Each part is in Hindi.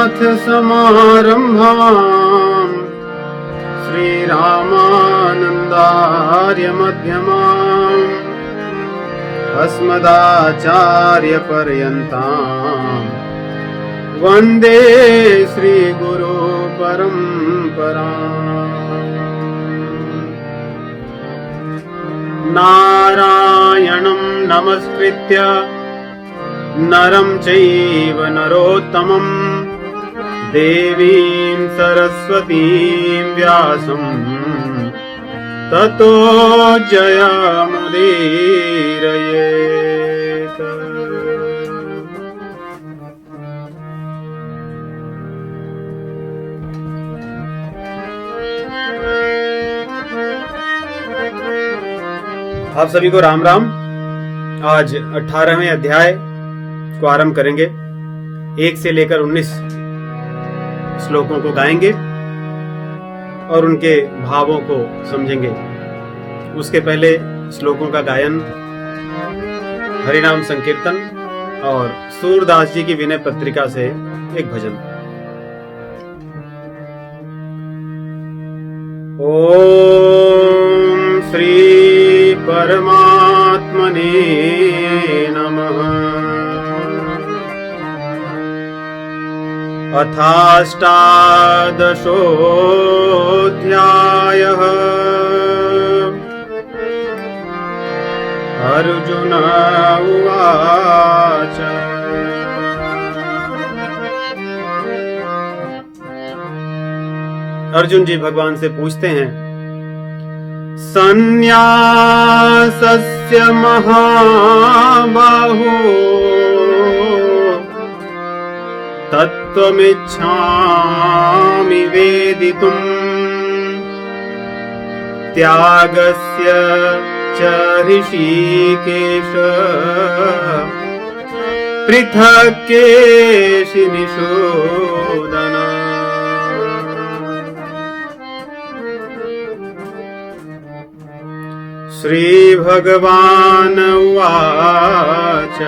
रघुनाथ समारंभाम् श्रीरामानन्दार्य मध्यमाम् अस्मदाचार्य पर्यन्ताम् वन्दे श्रीगुरु परम्पराम्। नारायणं नमस्कृत्य नरं चैव नरोत्तमं देवीं सरस्वतीं व्यासं ततो जयमुदीरयेत्। आप सभी को राम राम। आज 18वें अध्याय को आरंभ करेंगे। 1 से लेकर 19 श्लोकों को गाएंगे और उनके भावों को समझेंगे। उसके पहले श्लोकों का गायन, हरिनाम संकीर्तन और सूरदास जी की विनय पत्रिका से एक भजन। ओम श्री परमात्मने नमः। अथाष्टादशोऽध्यायः। अर्जुन उवाच। अर्जुन जी भगवान से पूछते हैं, संन्यासस्य महाबाहो तत्त्वमिच्छामि वेदितुम् त्यागस्य च ऋषिकेश पृथक् केशिनिषूदन। श्री भगवान उवाच।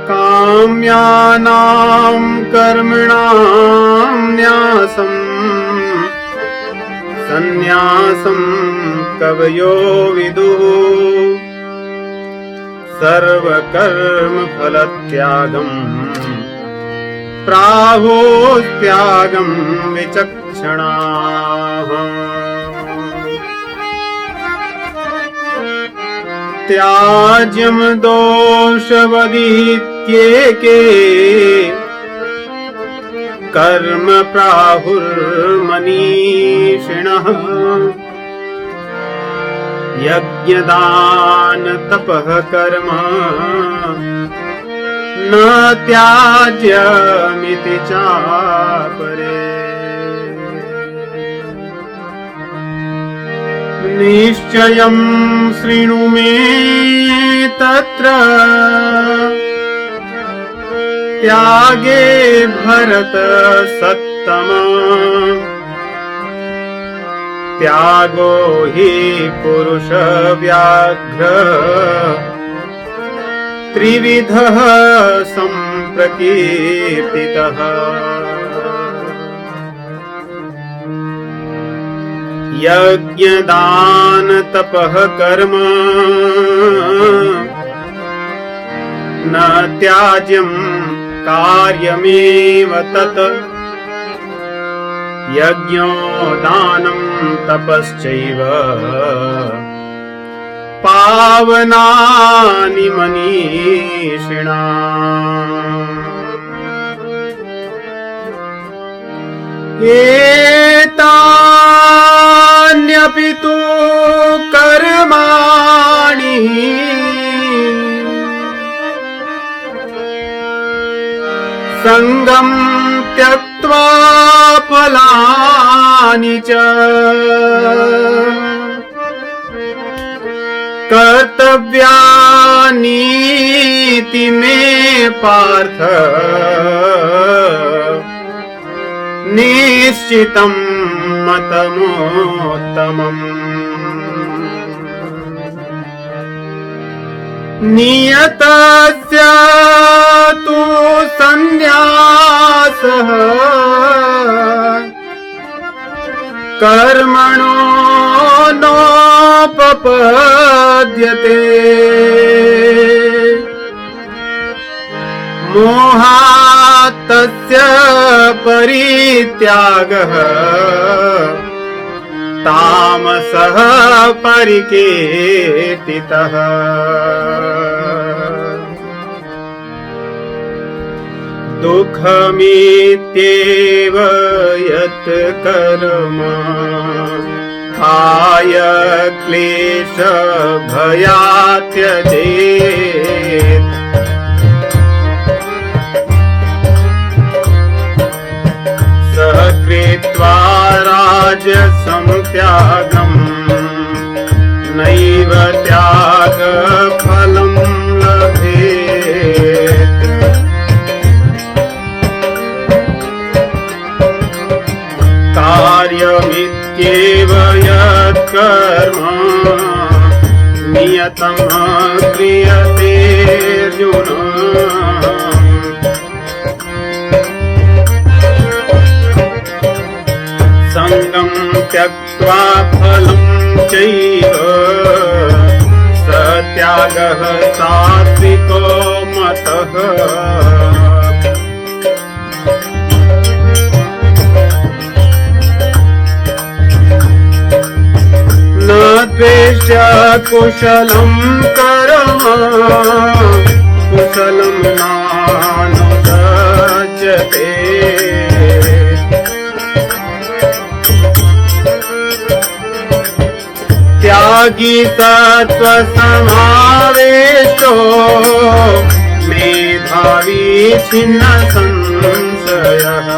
काम्यानां कर्मणां न्यासं सन्न्यासं कवयो विदुः सर्वकर्मफलत्यागं प्राहुस्त्यागं विचक्षणाः। त्याज्यं दोषवदित्येके कर्म प्राहुर्मनीषिणः यज्ञदान तपः कर्म न त्याज्यमिति चापरे। निश्चयं शृणु मे तत्र त्यागे भरत सत्तम। त्यागो हि पुरुष व्याघ्र त्रिविधः सम्प्रकीर्तितः। यज्ञदान तपः कर्म न त्याज्यं कार्यमेव तत्। यज्ञो दानं तपश्चैव पावनानि मनीषिणाम्। एतान्यपि तु कर्माणि संगं त्यक्त्वा फलानि च कर्तव्यानीति मे पार्थ निश्चितं मतमोत्तमम्। नियतस्य तु सन् कर्मणो नोपपद्यते मोहात् तस्य परित्यागः तामसः परिकीर्तितः। दुःखमित्येव यत् कर्म आय क्लेश भयात् त्यजेत्। सः कृत्वा राजसं त्यागम् नैव त्यागफलं लभेत्। कार्यमित्येव यत् कर्म नियतं क्रियते अर्जुन। संगं त्यक्त्वा फलं चैव स त्यागः सात्विको मतः। न द्वेष्य कुशलं कर्म कुशलं नानुसज्जते। त्यागी सत्त्वसमावेशो मेधावी छिन्न संशयः।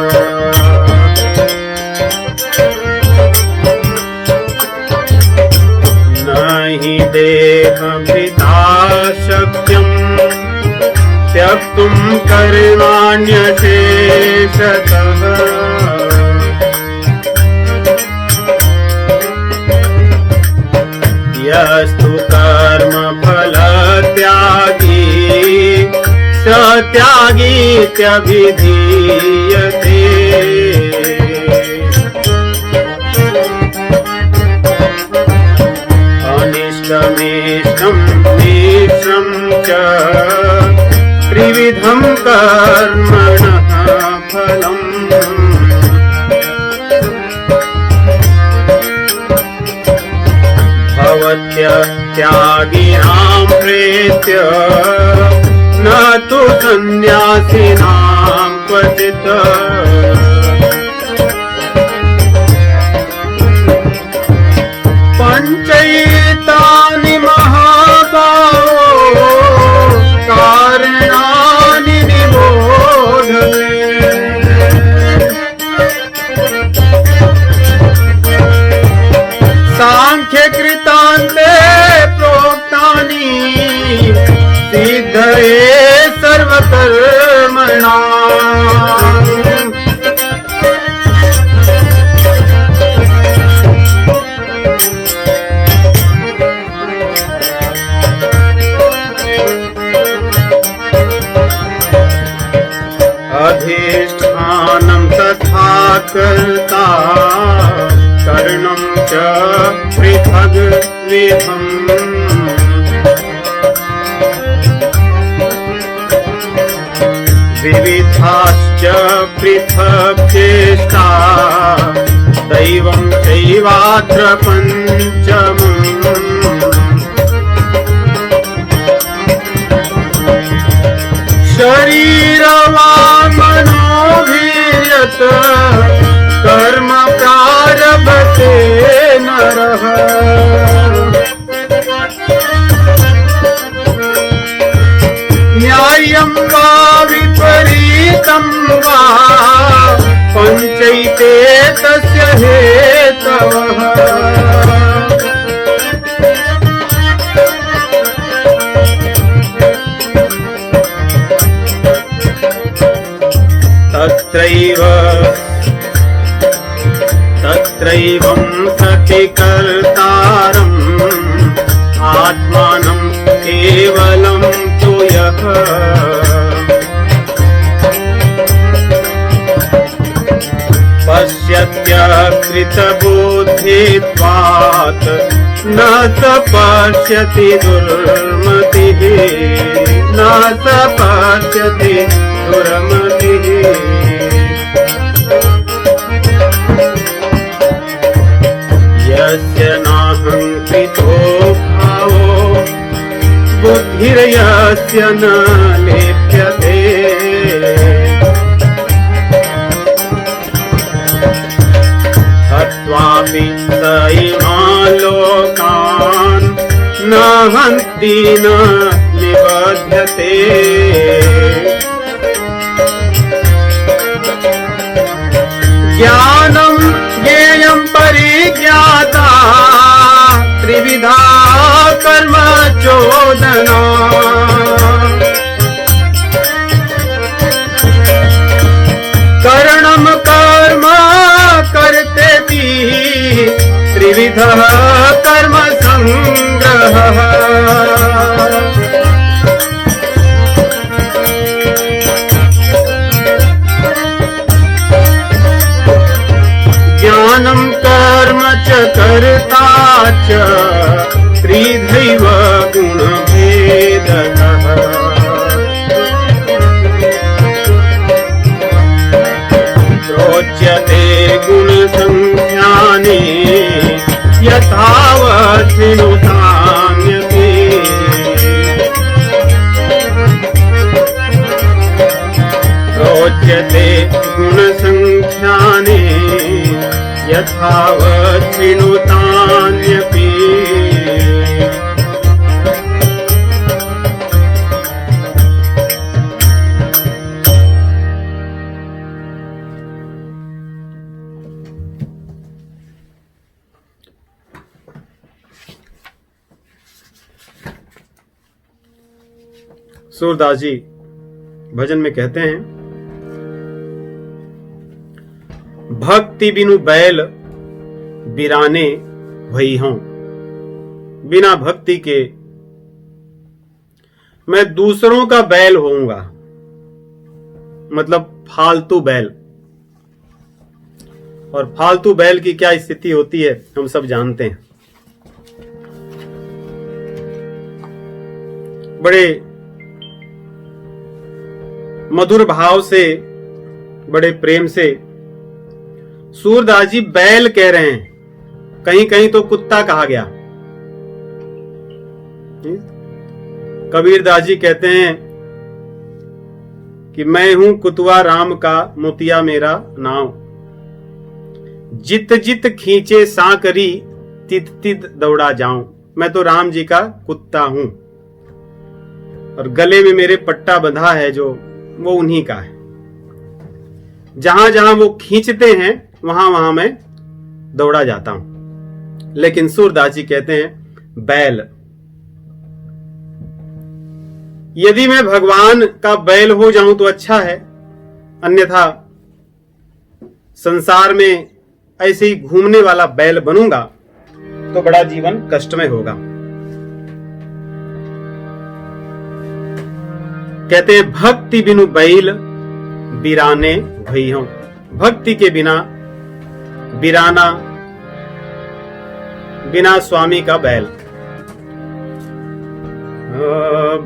नहि देहभृता शक्यं त्यक्तुं कर्माण्यशेषतः। यस्तु कर्मफलत्यागी स त्यागीत्यभिधीयते। अनिष्टमेष्टं मिश्रं च त्रिविधं कर्मणः फलम्। त्यागिनां प्रेत्य न तु सन्न्यासिनां क्वचित्। पञ्चैतानि महाबाहो कारणानि निबोध मे। सांख्यकृतान्ते प्रोक्तानि सिद्धये सर्वकर्मणाम्। अधिष्ठानं तथा कर्ता कर्णं च पृथग्विधम्। विविधाश्च पृथक् चेष्टा दैवं चैवात्र पञ्चमम्। शरीरवाङ्मनोभिर्यत् कर्म प्रारभते नरः। न्याय्यं वा विपरीतं वा पञ्चैते तस्य हेतवः। तत्रैवं सति कर्तारम् आत्मानं केवलं तु यः। पश्यत्यकृतबोधो रहित्वात् न सपश्यति दुर्मतिः न सपश्यति दुर्मतिः। यस्य नाहङ्कृतो भावो बुद्धिर्यस्य न लिप्यते हत्वापि स इमान् लोकान् न हन्ति न निबध्यते। ज्ञानं ज्ञेयं परिज्ञाता त्रिविधा कर्म चोदना। करणं कर्म कर्तेति त्रिविधः कर्म संग्रहः। ज्ञानं कर्म च कर्ता च त्रिधैव गुणभेदः। प्रोच्यते गुणसंज्ञाने यथावत् शृणुतान्यपि। प्रोच्यते गुणसंज्ञाने यथावत् शृणुतान्यपि। सूरदास जी भजन में कहते हैं, भक्ति बिनु बैल बिराने भई हों। बिना भक्ति के मैं दूसरों का बैल होऊंगा, मतलब फालतू बैल। और फालतू बैल की क्या स्थिति होती है हम सब जानते हैं। बड़े मधुर भाव से, बड़े प्रेम से सूरदास जी बैल कह रहे हैं, कहीं कहीं तो कुत्ता कहा गया। कबीर दास जी कहते हैं कि मैं हूं कुतवा राम का मोतिया मेरा नाव। जित जित खींचे सांकरी तित तित दौड़ा जाऊं। मैं तो राम जी का कुत्ता हूं और गले में मेरे पट्टा बंधा है जो वो उन्हीं का है। जहां जहां वो खींचते हैं वहां वहां मैं दौड़ा जाता हूं। लेकिन सूरदास जी कहते हैं बैल, यदि मैं भगवान का बैल हो जाऊं तो अच्छा है, अन्यथा संसार में ऐसे ही घूमने वाला बैल बनूंगा तो बड़ा जीवन कष्टमय होगा। कहते हैं भक्ति बिनु बैल बिराने भई हों। भक्ति के बिना बिराना, बिना स्वामी का बैल।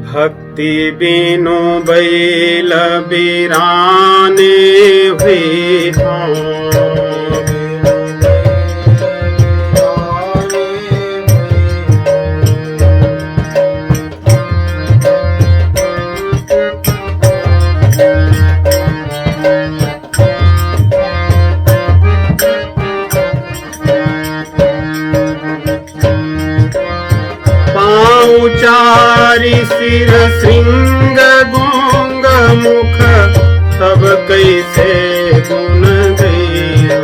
भक्ति बिनु बैल बिराने भई हों। चारि सिर श्रृंग गोंग मुख तब कैसे गुण गयो।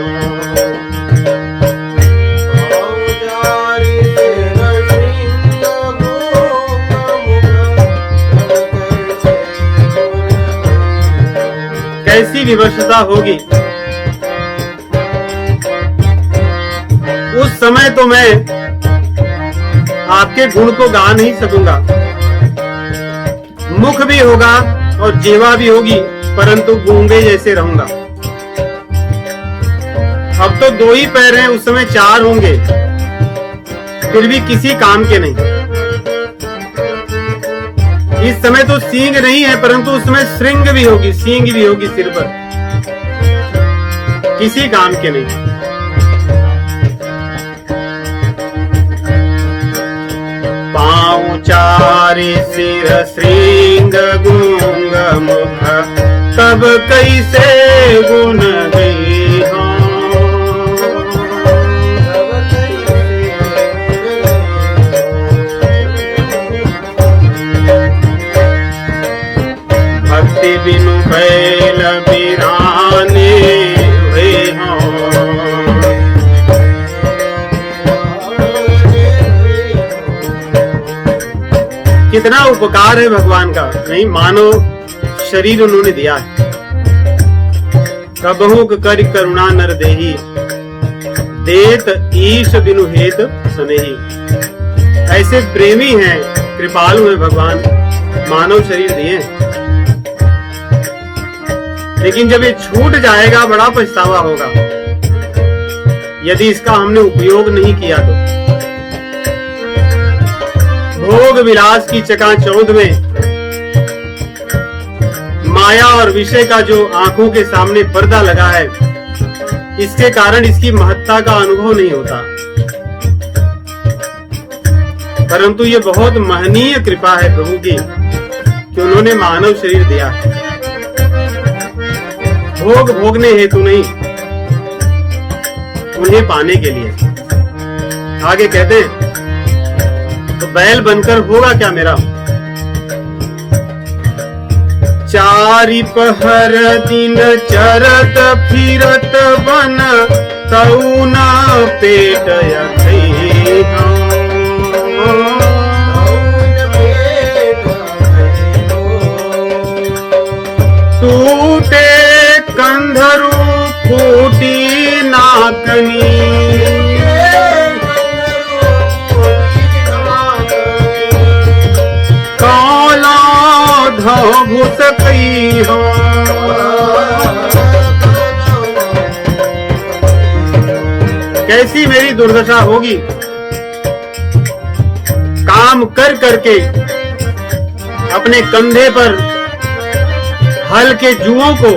कैसी विवशता होगी उस समय, तो मैं आपके गुण को गा नहीं सकूंगा। मुख भी होगा और जीवा भी होगी, परंतु गूंगे जैसे रहूंगा। अब अब तो 2 ही पैर हैं, उस समय 4 होंगे, फिर भी किसी काम के नहीं। इस समय तो सींग नहीं है, परंतु उस समय श्रृंग भी होगी, सींग भी होगी सिर पर, किसी काम के नहीं। पाँव 4 सिर श्रृंग गूंग मुख, तब कैसे गुण गई हो। भक्ति बिनु बैल बिराने हुए हो। कितना उपकार है भगवान का, नहीं मानो शरीर उन्होंने दिया है। कबहु कर करुणा नर देही, देत ईश बिनु हेत सनेही। ऐसे प्रेमी हैं, कृपालु है भगवान, मानव शरीर दिए। लेकिन जब ये छूट जाएगा बड़ा पछतावा होगा, यदि इसका हमने उपयोग नहीं किया तो। भोग विलास की चकाचौंध में माया और विषय का जो आंखों के सामने पर्दा लगा है, इसके कारण इसकी महत्ता का अनुभव नहीं होता। परंतु ये बहुत महनीय कृपा है प्रभु की कि उन्होंने मानव शरीर दिया है, भोग भोगने हेतु नहीं, उन्हें पाने के लिए। आगे कहते हैं, तो बैल बनकर होगा क्या मेरा। 4 पहर दिन चरत फिरत बन, तऊ न पेट टूटे कंधरू फूटी नाकनी, काला घुस गई हो। कैसी मेरी दुर्दशा होगी। काम कर करके अपने कंधे पर हल के जुओं को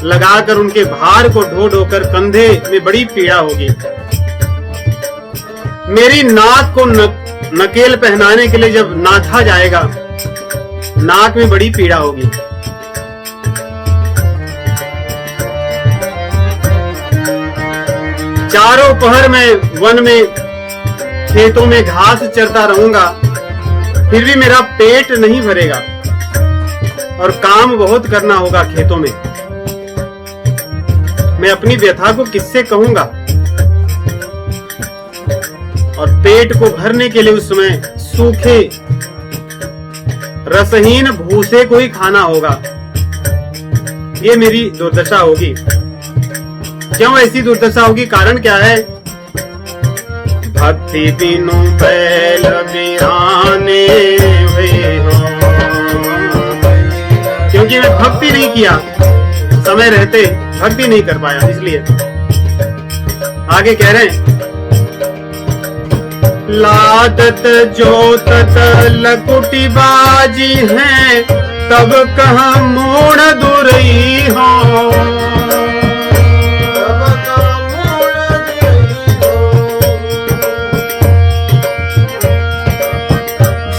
लगाकर उनके भार को ढो ढोकर कंधे में बड़ी पीड़ा होगी। मेरी नाक को नकेल पहनाने के लिए जब नाथा जाएगा, नाक में बड़ी पीड़ा होगी। चारों पहर में वन में खेतों में घास चरता रहूंगा, फिर भी मेरा पेट नहीं भरेगा और काम बहुत करना होगा खेतों में। मैं अपनी व्यथा को किससे कहूंगा। और पेट को भरने के लिए उस समय सूखे रसहीन भूसे को ही खाना होगा। ये मेरी दुर्दशा होगी। क्यों ऐसी दुर्दशा होगी, कारण क्या है। भक्ति बिनु बैल बिराने हुए हो, क्योंकि मैं भक्ति नहीं किया, समय रहते भक्ति नहीं कर पाया, इसलिए। आगे कह रहे हैं, लादत जोतत लकुटी बाजी हैं, तब कहाँ मोड़ दुरई हो।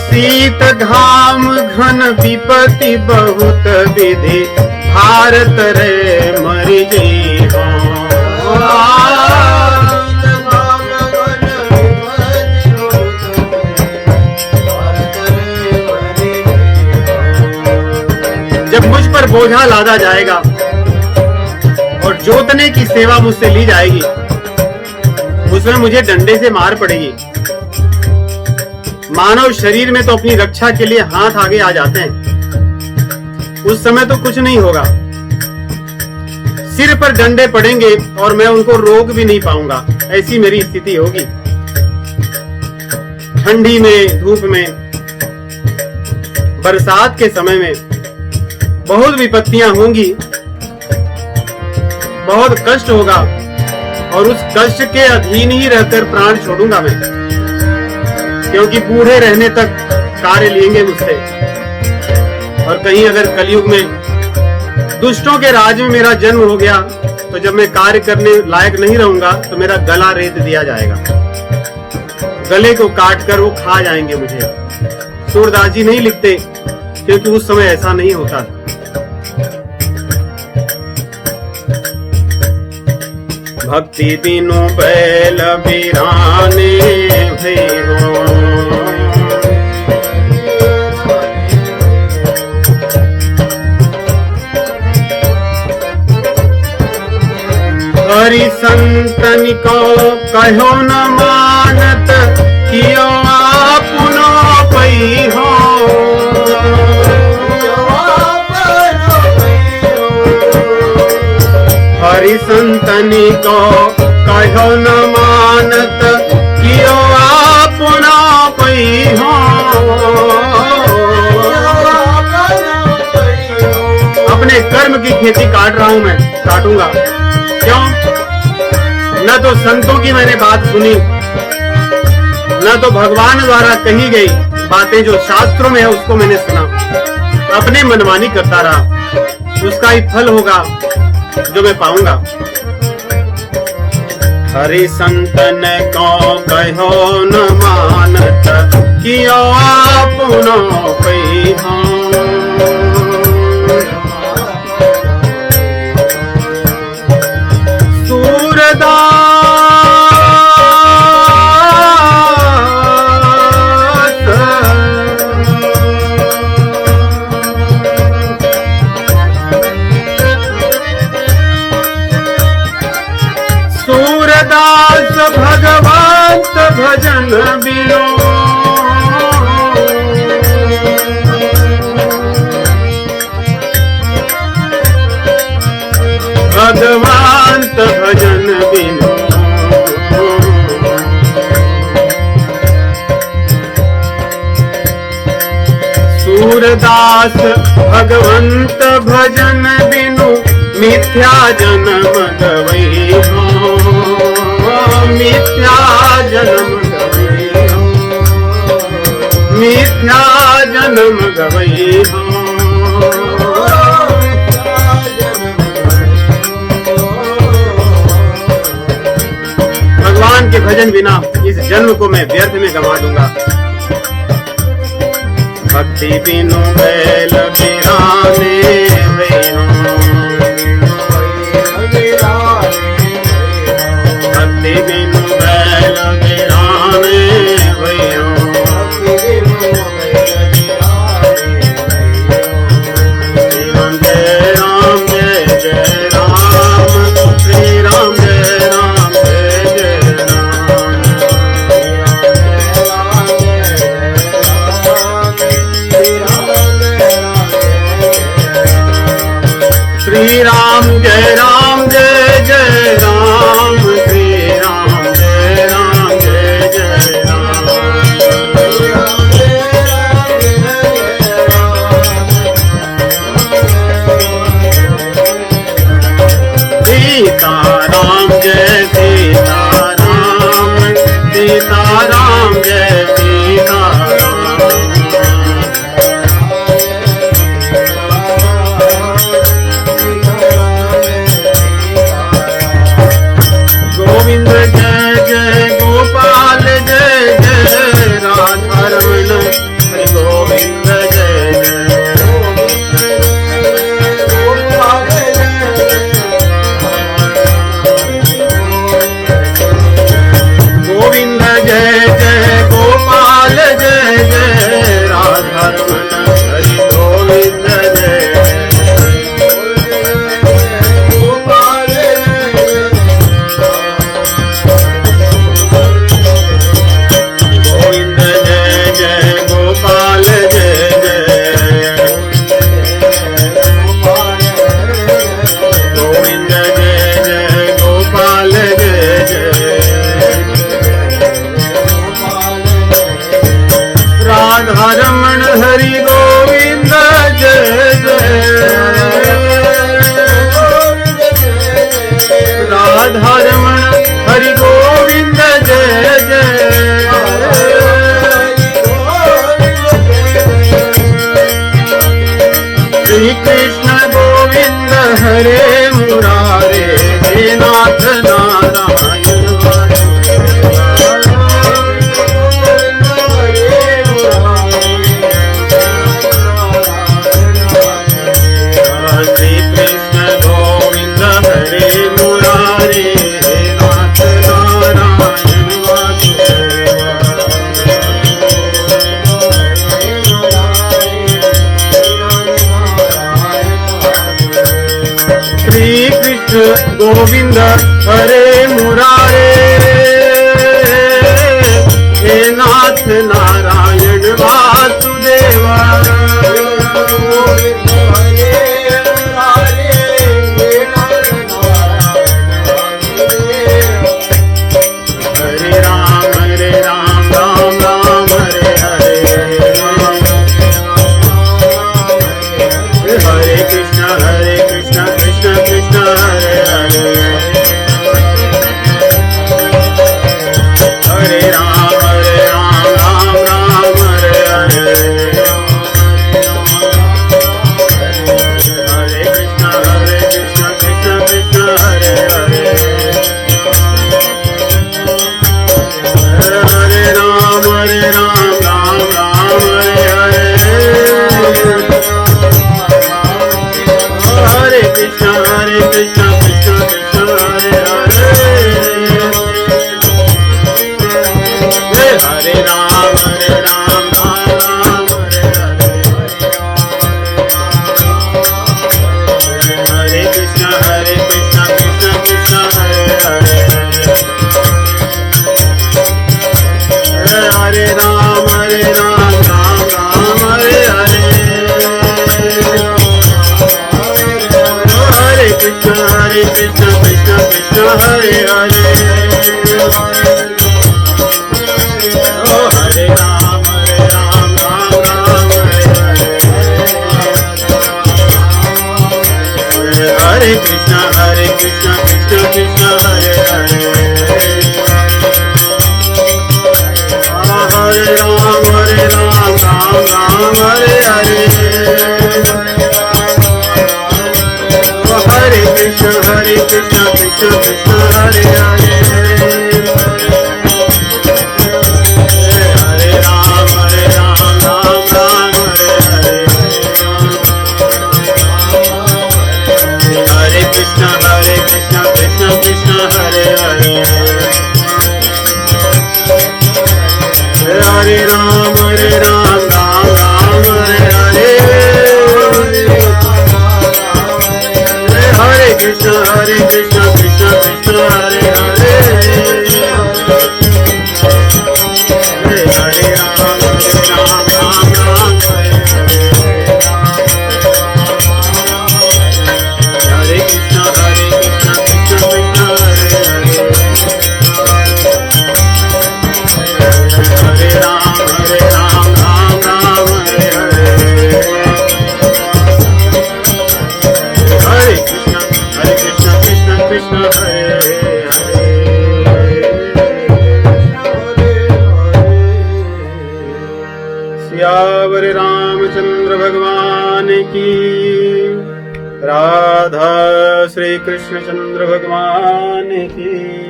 शीत घाम घन विपत्ति बहुत विधि, भारत रे मरी गई हो। जब मुझ पर बोझा लादा जाएगा और जोतने की सेवा मुझसे ली जाएगी, उसमें मुझे डंडे से मार पड़ेगी। मानव शरीर में तो अपनी रक्षा के लिए हाथ आगे आ जाते हैं, उस समय तो कुछ नहीं होगा। सिर पर डंडे पड़ेंगे और मैं उनको रोक भी नहीं पाऊंगा, ऐसी मेरी स्थिति होगी। ठंडी में, धूप में, बरसात के समय में बहुत विपत्तियां होंगी, बहुत कष्ट होगा। और उस कष्ट के अधीन ही रहकर प्राण छोड़ूंगा मैं, क्योंकि बूढ़े रहने तक कार्य लेंगे मुझसे। और कहीं अगर कलयुग में दुष्टों के राज में मेरा जन्म हो गया तो जब मैं कार्य करने लायक नहीं रहूंगा तो मेरा गला रेत दिया जाएगा, गले को काट कर वो खा जाएंगे मुझे। सूरदास जी नहीं लिखते क्योंकि उस समय ऐसा नहीं होता। भक्ति बिनु बैल बिराने भैरो, हरि संतन को कहो न मानत, कियो आपनो पई हो। हरि संतन को कहो न मानत, कियो आपनो पई हो। अपने कर्म की खेती काट रहा हूं मैं, काटूंगा। क्यों? न तो संतों की मैंने बात सुनी, न तो भगवान द्वारा कही गई बातें जो शास्त्रों में है उसको मैंने सुना। अपने मनमानी करता रहा, उसका ही फल होगा जो मैं पाऊंगा। हरि संतन को कहो न मानत, कियो आपनो पई हो। सूरदास भगवंत भजन बिनो, भगवंत भजन बिनो। सूरदास भगवंत भजन बिनु, मिथ्या जन्म गवई हो। मिथ्या जन्म गवई हो, मिथ्या जन्म गवई हो। भगवान के भजन बिना इस जन्म को मैं व्यर्थ में गंवा दूंगा। भक्ति बिनु बैल बिराने भैरो, भक्ति बिनु बैल बिराने भैरो। श्री राम जय जय राम, श्री राम जय राम जय जय राम। श्री राम जय राम जय जय राम, श्री राम जय राम जय जय राम। सीता राम जय सीता राम, सीता राम जय सीता राम। श्री कृष्ण गोविंद हरे मुरारे, हे नाथ नारायण वासुदेवा। सियावर रामचंद्र भगवान की, राधा श्री कृष्ण चंद्र भगवान की।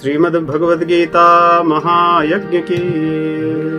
श्रीमद् भगवद गीता महायज्ञ की।